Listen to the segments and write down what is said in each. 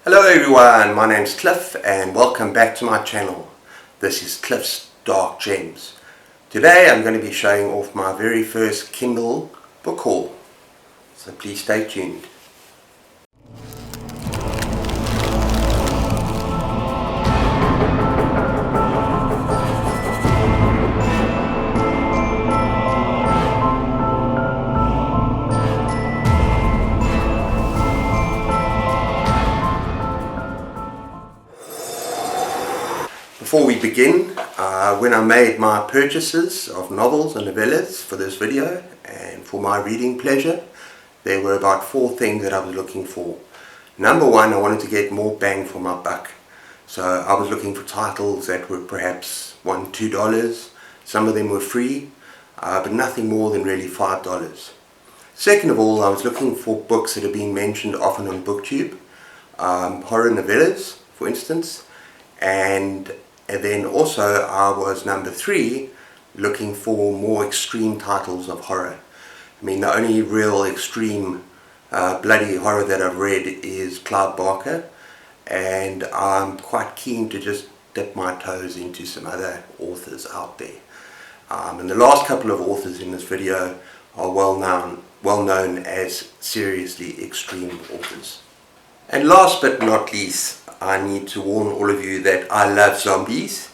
Hello everyone, my name's Cliff and welcome back to my channel. This is Cliff's Dark Gems. Today I'm going to be showing off my very first Kindle book haul, so please stay tuned. Before we begin, when I made my purchases of novels and novellas for this video and for my reading pleasure, there were about 4 things that I was looking for. Number one, I wanted to get more bang for my buck. So I was looking for titles that were perhaps $1, $2. Some of them were free, but nothing more than really $5. Second of all, I was looking for books that have been mentioned often on Booktube, horror novellas, for instance, and then also I was number 3 looking for more extreme titles of horror. I mean, the only real extreme bloody horror that I've read is Clive Barker, and I'm quite keen to just dip my toes into some other authors out there. And the last couple of authors in this video are well known as seriously extreme authors. And last but not least, I need to warn all of you that I love zombies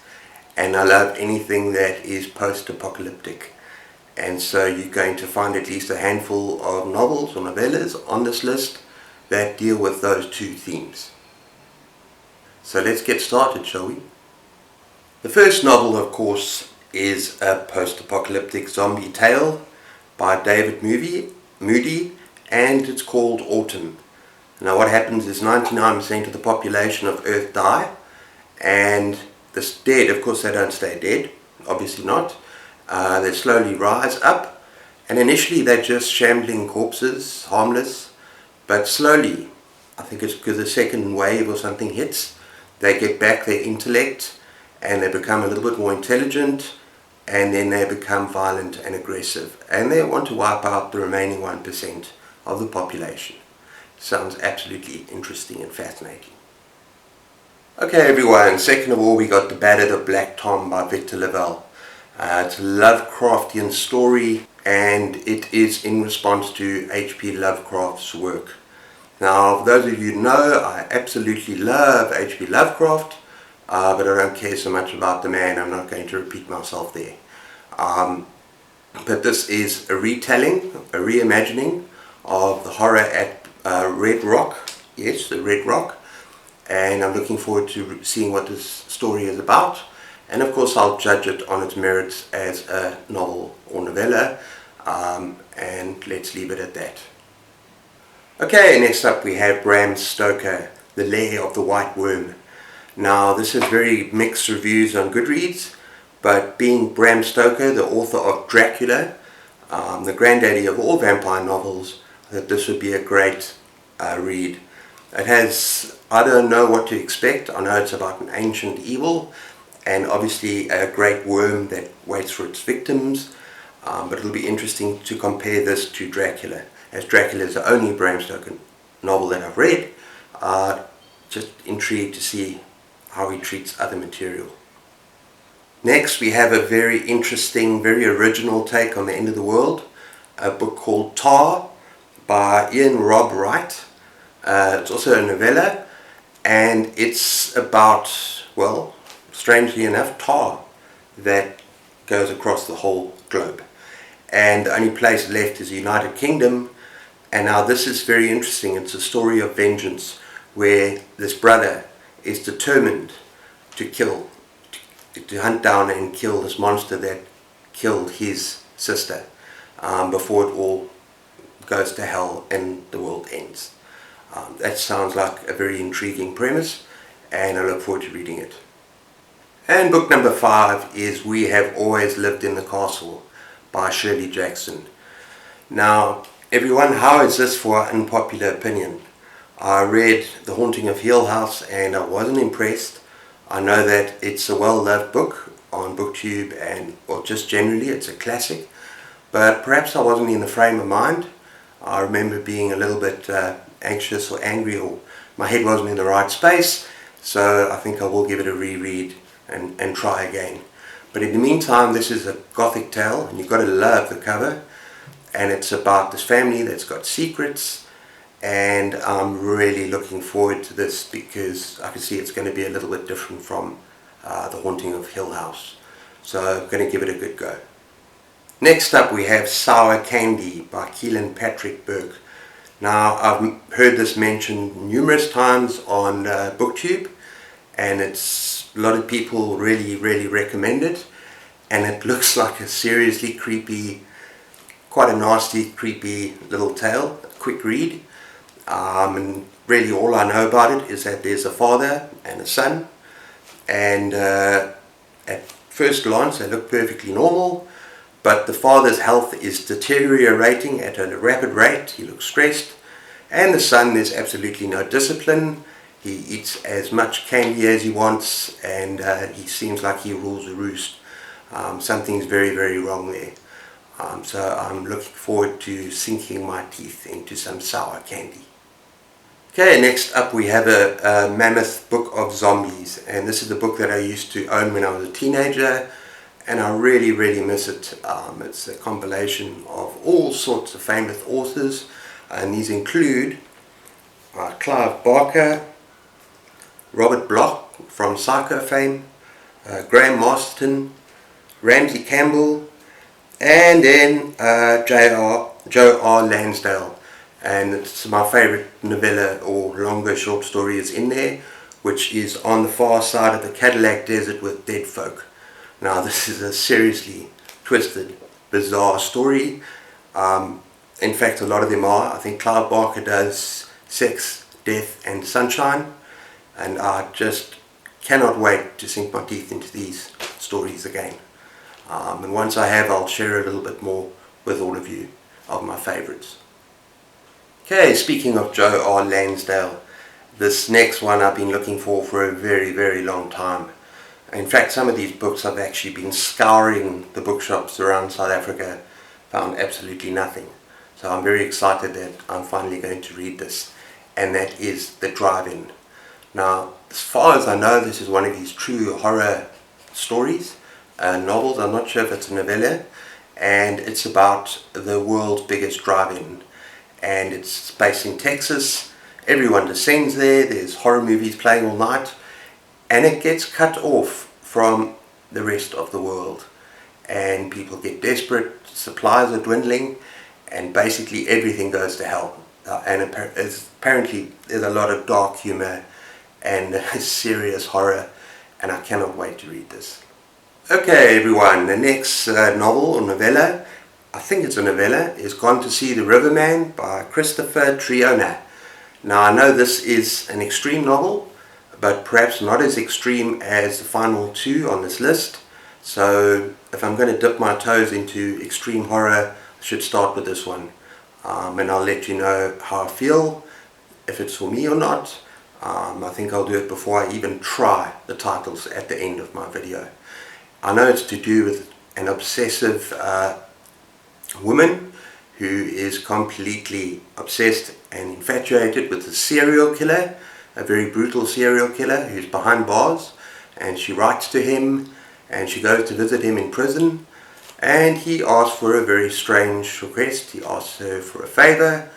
and I love anything that is post-apocalyptic. And so you're going to find at least a handful of novels or novellas on this list that deal with those 2 themes. So let's get started, shall we? The first novel, of course, is a post-apocalyptic zombie tale by David Moody, and it's called Autumn. Now what happens is 99% of the population of Earth die, and the dead, of course they don't stay dead, obviously not. They slowly rise up, and initially they're just shambling corpses, harmless, but slowly, I think it's because the second wave or something hits, they get back their intellect and they become a little bit more intelligent, and then they become violent and aggressive, and they want to wipe out the remaining 1% of the population. Sounds absolutely interesting and fascinating. Okay everyone, second of all we got The Ballad of Black Tom by Victor LaValle. It's a Lovecraftian story, and it is in response to H.P. Lovecraft's work. Now for those of you who know, I absolutely love H.P. Lovecraft, but I don't care so much about the man. I'm not going to repeat myself there. But this is a retelling, a reimagining of the horror at Red Rock, yes, the Red Rock, and I'm looking forward to seeing what this story is about, and of course I'll judge it on its merits as a novel or novella, and let's leave it at that. Okay, next up we have Bram Stoker, The Lair of the White Worm. Now this has very mixed reviews on Goodreads, but being Bram Stoker, the author of Dracula, the granddaddy of all vampire novels, that this would be a great read. It has, I don't know what to expect. I know it's about an ancient evil and obviously a great worm that waits for its victims, but it'll be interesting to compare this to Dracula, as Dracula is the only Bram Stoker novel that I've read. Just intrigued to see how he treats other material. Next we have a very interesting, very original take on the end of the world, a book called Tar by Ian Robb Wright. It's also a novella, and it's about, well, strangely enough, tar that goes across the whole globe. And the only place left is the United Kingdom, and now this is very interesting. It's a story of vengeance where this brother is determined to hunt down and kill this monster that killed his sister before it all goes to hell and the world ends. That sounds like a very intriguing premise, and I look forward to reading it. And book number 5 is We Have Always Lived in the Castle by Shirley Jackson. Now everyone, how is this for unpopular opinion? I read The Haunting of Hill House and I wasn't impressed. I know that it's a well-loved book on Booktube, and or just generally it's a classic, but perhaps I wasn't in the frame of mind. I remember being a little bit anxious or angry or my head wasn't in the right space, so I think I will give it a reread and try again. But in the meantime, this is a gothic tale, and you've got to love the cover, and it's about this family that's got secrets, and I'm really looking forward to this because I can see it's going to be a little bit different from The Haunting of Hill House. So I'm going to give it a good go. Next up we have Sour Candy by Keelan Patrick Burke. Now I've heard this mentioned numerous times on Booktube, and a lot of people really recommend it, and it looks like a seriously creepy, quite a nasty creepy little tale, a quick read, and really all I know about it is that there's a father and a son, and at first glance they look perfectly normal, but the father's health is deteriorating at a rapid rate. He looks stressed, and the son, there's absolutely no discipline. He eats as much candy as he wants, and he seems like he rules the roost. Something's very wrong there. So I'm looking forward to sinking my teeth into some sour candy. Okay, next up we have a Mammoth book of zombies, and this is the book that I used to own when I was a teenager, and I really miss it. It's a compilation of all sorts of famous authors, and these include Clive Barker, Robert Bloch from Psycho fame, Graham Masterton, Ramsey Campbell, and then Joe R. Lansdale. And it's my favourite novella or longer short story is in there, which is On the Far Side of the Cadillac Desert with Dead Folk. Now this is a seriously twisted, bizarre story. In fact, a lot of them are. I think Clive Barker does Sex, Death and Sunshine, and I just cannot wait to sink my teeth into these stories again. And once I have, I'll share a little bit more with all of you of my favourites. Okay, speaking of Joe R. Lansdale, this next one I've been looking for a very long time. In fact, some of these books I've actually been scouring the bookshops around South Africa, found absolutely nothing. So I'm very excited that I'm finally going to read this, and that is The Drive-In. Now, as far as I know, this is one of these true horror stories, novels. I'm not sure if it's a novella, and it's about the world's biggest drive-in, and it's based in Texas. Everyone descends there, there's horror movies playing all night, and it gets cut off from the rest of the world, and people get desperate, supplies are dwindling, and basically everything goes to hell. And apparently there's a lot of dark humour and serious horror, and I cannot wait to read this. Okay everyone, the next novel or novella, I think it's a novella, is Gone to See the Riverman by Christopher Triona. Now I know this is an extreme novel, but perhaps not as extreme as the final two on this list. So if I'm going to dip my toes into extreme horror, I should start with this one. And I'll let you know how I feel, if it's for me or not. I think I'll do it before I even try the titles at the end of my video. I know it's to do with an obsessive woman who is completely obsessed and infatuated with a serial killer, a very brutal serial killer who's behind bars, and she writes to him and she goes to visit him in prison, and he asks for a very strange request. He asks her for a favor,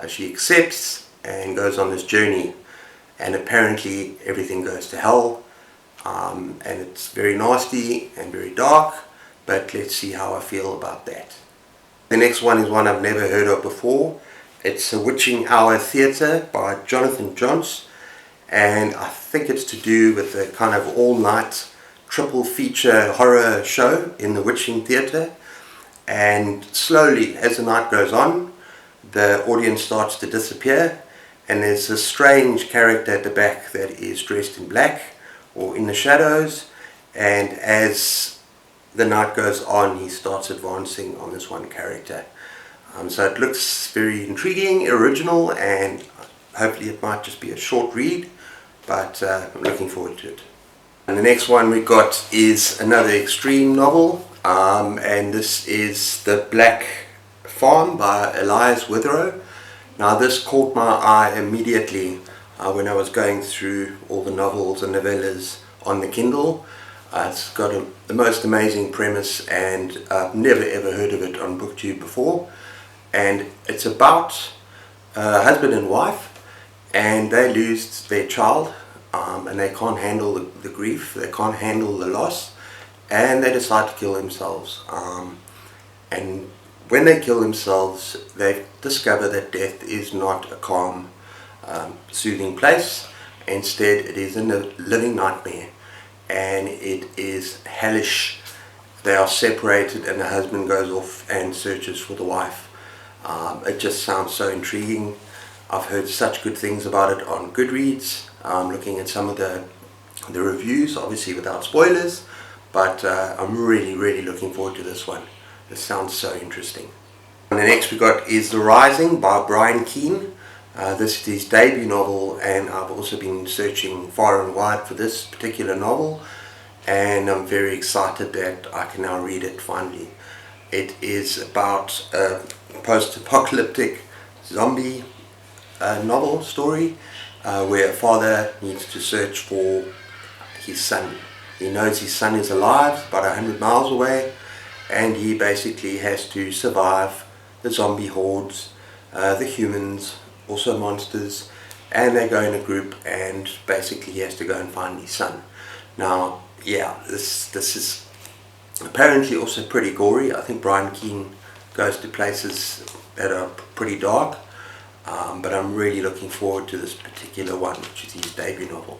she accepts and goes on this journey, and apparently everything goes to hell, and it's very nasty and very dark, but let's see how I feel about that. The next one is one I've never heard of before. It's A Witching Hour Theatre by Jonathan Jones, and I think it's to do with a kind of all-night triple feature horror show in the Witching Theatre, and slowly as the night goes on the audience starts to disappear, and there's a strange character at the back that is dressed in black or in the shadows, and as the night goes on he starts advancing on this one character. So it looks very intriguing, original, and hopefully it might just be a short read, but I'm looking forward to it. And the next one we got is another extreme novel, and this is The Black Farm by Elias Witherow. Now this caught my eye immediately. when I was going through all the novels and novellas on the Kindle. It's got the most amazing premise, and I've never ever heard of it on Booktube before. And it's about a husband and wife, and they lose their child, and they can't handle the grief, they can't handle the loss, and they decide to kill themselves. And when they kill themselves, they discover that death is not a calm, soothing place. Instead, it is a living nightmare, and it is hellish. They are separated, and the husband goes off and searches for the wife. It just sounds so intriguing. I've heard such good things about it on Goodreads. I'm looking at some of the reviews, obviously without spoilers, but I'm really looking forward to this one. It sounds so interesting. And the next we got is The Rising by Brian Keane. This is his debut novel, and I've also been searching far and wide for this particular novel, and I'm very excited that I can now read it finally. It is about a post-apocalyptic zombie novel story where a father needs to search for his son. He knows his son is alive, about 100 miles away, and he basically has to survive the zombie hordes, the humans, also monsters, and they go in a group, and basically he has to go and find his son. Now, yeah, this is apparently also pretty gory. I think Brian Keane goes to places that are pretty dark, but I'm really looking forward to this particular one, which is his debut novel.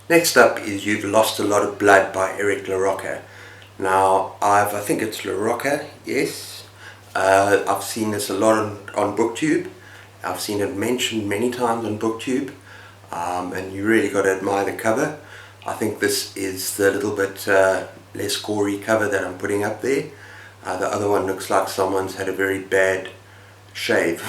Next up is You've Lost a Lot of Blood by Eric LaRocca. Now, I think it's LaRocca, yes. I've seen this a lot on Booktube. I've seen it mentioned many times on Booktube, and you really got to admire the cover. I think this is the little bit less gory cover that I'm putting up there. The other one looks like someone's had a very bad shave,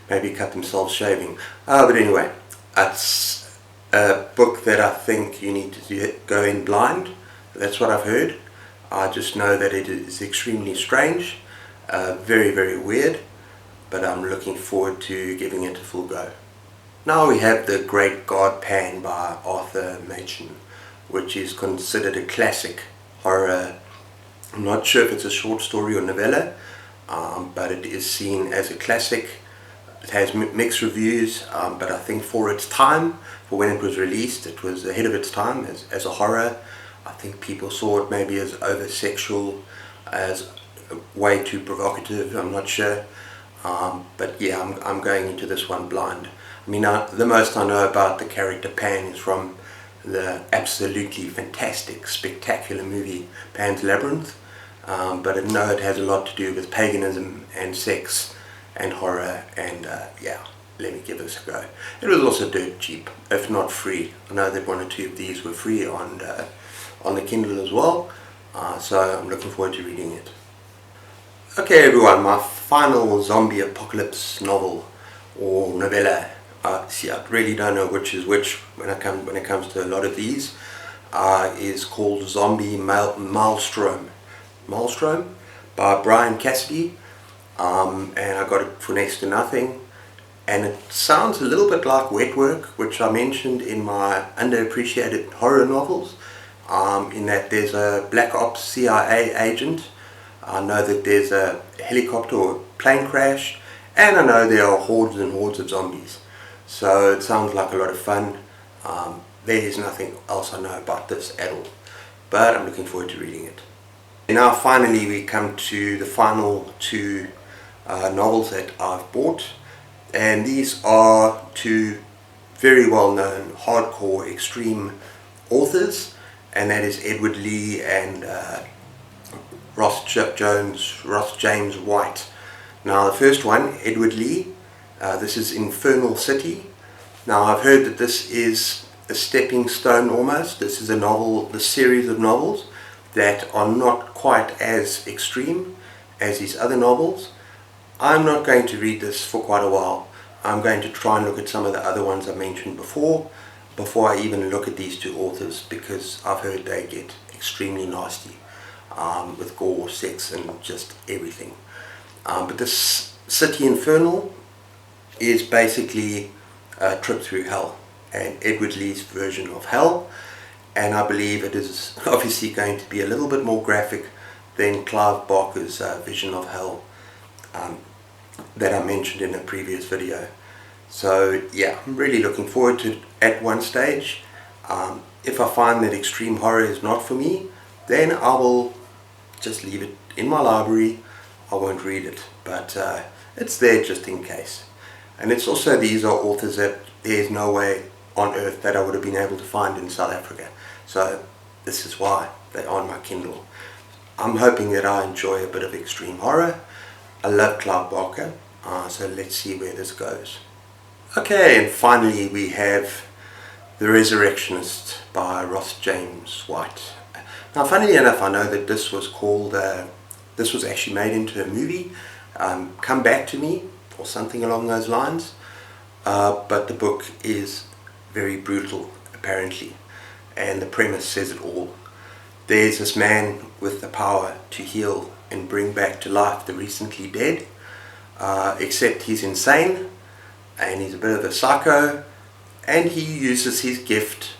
maybe cut themselves shaving. But anyway, it's a book that I think you need to go in blind. That's what I've heard. I just know that it is extremely strange, very weird, but I'm looking forward to giving it a full go. Now we have The Great God Pan by Arthur Machen, which is considered a classic horror. I'm not sure if it's a short story or novella, but it is seen as a classic. It has mixed reviews, but I think for its time, for when it was released, it was ahead of its time as a horror. I think people saw it maybe as over-sexual, as way too provocative, I'm not sure. But yeah, I'm going into this one blind. I mean, the most I know about the character Pan is from the absolutely fantastic, spectacular movie Pan's Labyrinth. But I know it has a lot to do with paganism and sex and horror, and yeah, let me give this a go. It was also dirt cheap, if not free. I know that one or two of these were free on the Kindle as well, so I'm looking forward to reading it. Okay everyone, my final zombie apocalypse novel or novella. See, I really don't know which is which when it comes to a lot of these. Is called Zombie Maelstrom. Maelstrom by Brian Cassidy, and I got it for next to nothing. And it sounds a little bit like Wet Work, which I mentioned in my underappreciated horror novels. In that there's a Black Ops CIA agent. I know that there's a helicopter or plane crash, and I know there are hordes and hordes of zombies. So it sounds like a lot of fun. There is nothing else I know about this at all, but I'm looking forward to reading it. And now finally we come to the final two novels that I've bought, and these are two very well known hardcore extreme authors, and that is Edward Lee and Ross James White. Now the first one, Edward Lee, this is Infernal City. Now I've heard that this is a stepping stone almost. This is a novel, the series of novels that are not quite as extreme as these other novels. I'm not going to read this for quite a while. I'm going to try and look at some of the other ones I mentioned before I even look at these two authors, because I've heard they get extremely nasty with gore, sex and just everything. But this City Infernal is basically Trip Through Hell, and Edward Lee's version of Hell, and I believe it is obviously going to be a little bit more graphic than Clive Barker's vision of Hell that I mentioned in a previous video. So yeah, I'm really looking forward to it at one stage. If I find that extreme horror is not for me, then I will just leave it in my library. I won't read it, but it's there just in case. And it's also, these are authors that there's no way on earth that I would have been able to find in South Africa. So this is why they're on my Kindle. I'm hoping that I enjoy a bit of extreme horror. I love Clive Barker, so let's see where this goes. Okay, and finally we have The Resurrectionist by Ross James White. Now, funnily enough, I know that this was actually made into a movie, Come Back to Me, or something along those lines, but the book is very brutal, apparently, and the premise says it all. There's this man with the power to heal and bring back to life the recently dead, except he's insane, and he's a bit of a psycho, and he uses his gift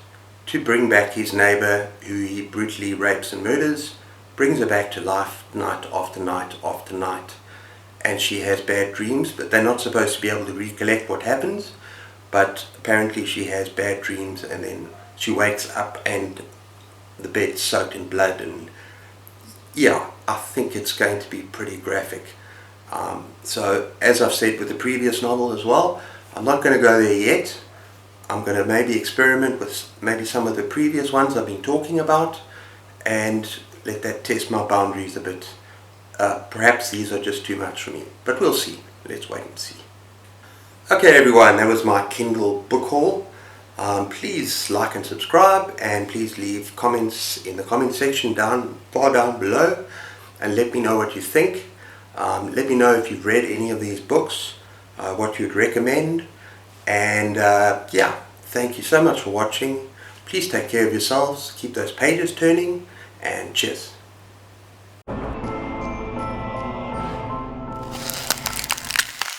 to bring back his neighbor who he brutally rapes and murders, brings her back to life night after night after night. And she has bad dreams, but they're not supposed to be able to recollect what happens, but apparently she has bad dreams, and then she wakes up and the bed's soaked in blood, and yeah, I think it's going to be pretty graphic. So as I've said with the previous novel as well, I'm not going to go there yet. I'm going to maybe experiment with maybe some of the previous ones I've been talking about and let that test my boundaries a bit. Perhaps these are just too much for me, but we'll see. Let's wait and see. Okay everyone, that was my Kindle book haul. Please like and subscribe, and please leave comments in the comment section far down below and let me know what you think. Let me know if you've read any of these books, what you'd recommend, and yeah, thank you so much for watching. Please take care of yourselves, keep those pages turning, and cheers.